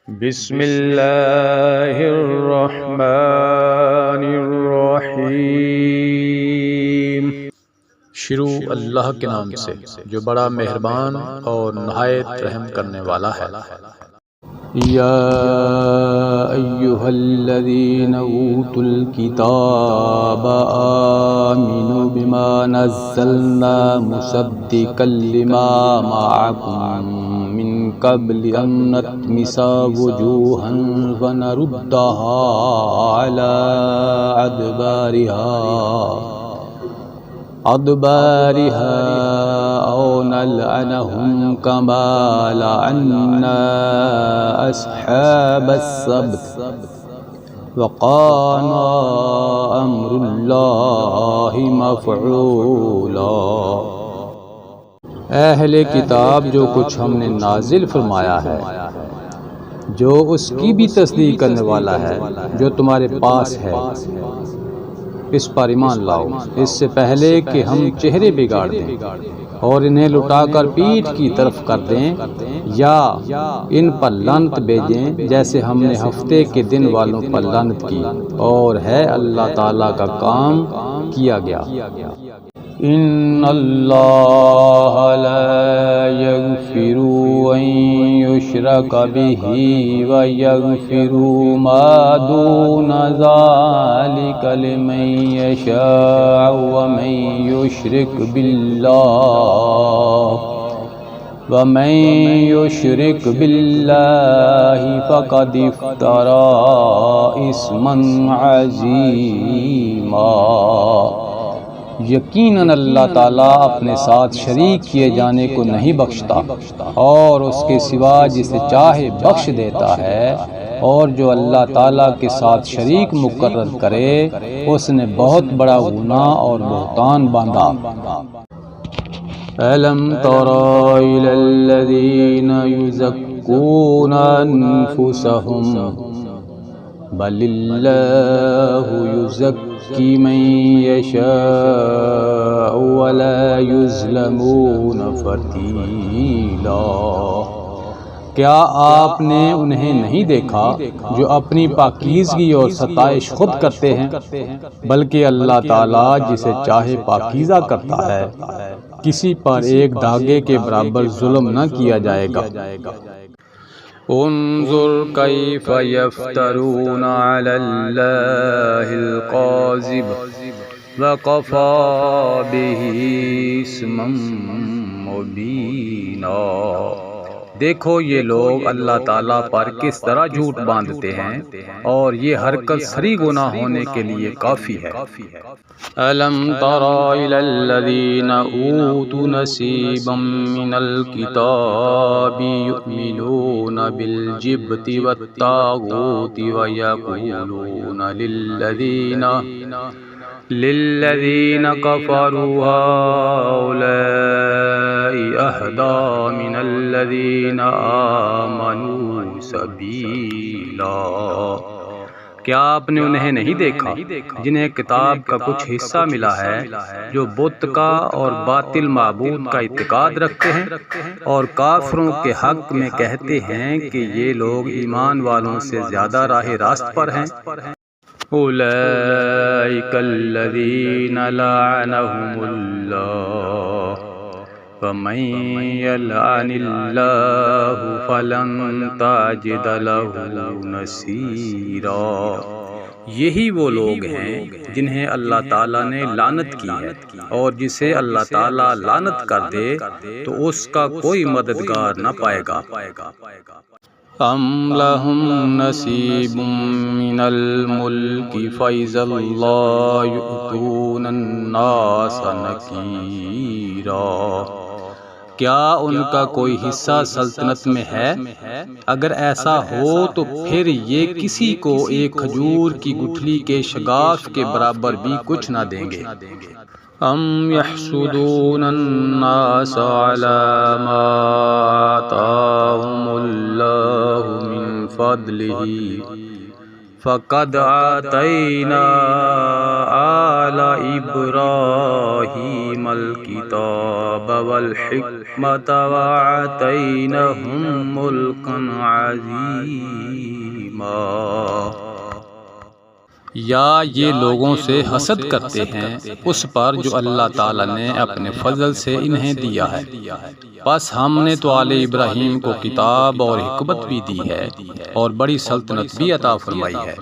بسم اللہ الرحمن الرحیم۔ شروع اللہ کے نام سے جو بڑا مہربان اور نہایت رحم کرنے والا ہے۔ یا ایھا الذین اوتوا الکتاب آمنوا بما نزلنا مصدقا لما معکم من قبل ان نطمس وجوہا فنردها علی أدبارها أو نلعنهم كما لعنا أصحاب السبت وكان أمر الله مفعولا۔ اہل کتاب جو کچھ ہم نے نازل فرمایا ہے، جو اس کی بھی تصدیق کرنے والا ہے جو تمہارے پاس ہے، اس پر ایمان لاؤ اس سے پہلے کہ ہم چہرے بگاڑ دیں اور انہیں لٹا کر پیٹھ کی طرف کر دیں یا ان پر لعنت بھیجیں جیسے ہم نے ہفتے کے دن والوں پر لعنت کی، اور ہے اللہ تعالیٰ کا کام کیا گیا۔ ان اللہ لا یغفر ان یشرک بہ ویغفر ما دون ذلک لمن یشاء ومن یشرک باللہ فقد افترى اثما عظیما۔ یقیناً اللہ تعالیٰ اپنے ساتھ شریک کیے جانے کو نہیں بخشتا، اور اس کے سوا جسے چاہے بخش دیتا ہے، اور جو اللہ تعالیٰ کے ساتھ شریک مقرر کرے اس نے بہت بڑا گناہ اور بہتان باندھا۔ أَلَمْ تَرَ إِلَى الَّذِينَ يُزَكُّونَ أَنفُسَهُم بَلِ اللَّهُ يُزَكِّي مَن يَشَاءُ وَلَا يُظْلَمُونَ فَتِيلًا۔ کیا آپ نے انہیں نہیں دیکھا جو اپنی پاکیزگی اور ستائش خود کرتے ہیں؟ بلکہ اللہ تعالیٰ جسے چاہے پاکیزہ کرتا ہے، کسی پر ایک دھاگے کے برابر ظلم نہ کیا جائے گا۔ انظر کیف یفترون علی اللہ الکاذب وکفی بہ اثما مبینا۔ دیکھو یہ لوگ اللہ تعالیٰ پر کس طرح جھوٹ باندھتے ہیں، اور یہ حرکت سری گناہ ہونے کے لیے کافی ہے۔ أَلَمْ تَرَ إِلَى الَّذِينَ أُوتُوا نَصِيبًا مِنَ الْكِتَابِ يُؤْمِنُونَ بِالْجِبْتِ وَالطَّاغُوتِ وَيَقُولُونَ لِلَّذِينَ كَفَرُوا هَؤُلَاءِ أَهْدَىٰ مِنَ الَّذِينَ آمَنُوا سَبِيلًا۔ کیا آپ نے انہیں نہیں دیکھا جنہیں کتاب کا کچھ حصہ ملا ہے، جو بت کا اور باطل معبود کا اعتقاد رکھتے ہیں، اور کافروں کے حق میں کہتے ہیں کہ یہ لوگ ایمان والوں سے زیادہ راہ راست پر ہیں۔ أولئك الذين لعنهم الله فمن يلعن الله فلن تجد له نصيرا۔ یہی وہ لوگ ہیں جنہیں اللہ تعالیٰ نے لعنت کی ہے، اور جسے اللہ تعالیٰ لعنت کر دے تو اس کا کوئی مددگار نہ پائے گا۔ أَمْ لَهُمْ نَصِيبٌ مِّنَ الْمُلْكِ فَإِذًا لَّا يُؤْتُونَ النَّاسَ نَكِيرًا۔ کیا ان کا کوئی حصہ سلطنت میں ہے؟ اگر ایسا ہو تو پھر یہ کسی کو ایک کھجور کی گٹھلی کے شگاف کے برابر بھی کچھ نہ دیں گے۔ أَمْ يَحْسُدُونَ النَّاسَ عَلَىٰ مَا آتَاهُمُ اللَّهُ مِن فَضْلِهِ فَقَدْ آتَيْنَا آلَ إِبْرَاهِيمَ الْكِتَابَ وَالْحِكْمَةَ الحکمة وآتیناہم ملکا عظیما۔ یا یہ لوگوں سے حسد کرتے ہیں اس پر جو اللہ تعالیٰ نے اپنے فضل سے انہیں دیا ہے، بس ہم نے تو آل ابراہیم کو کتاب اور حکمت بھی دی ہے اور بڑی سلطنت بھی عطا فرمائی ہے۔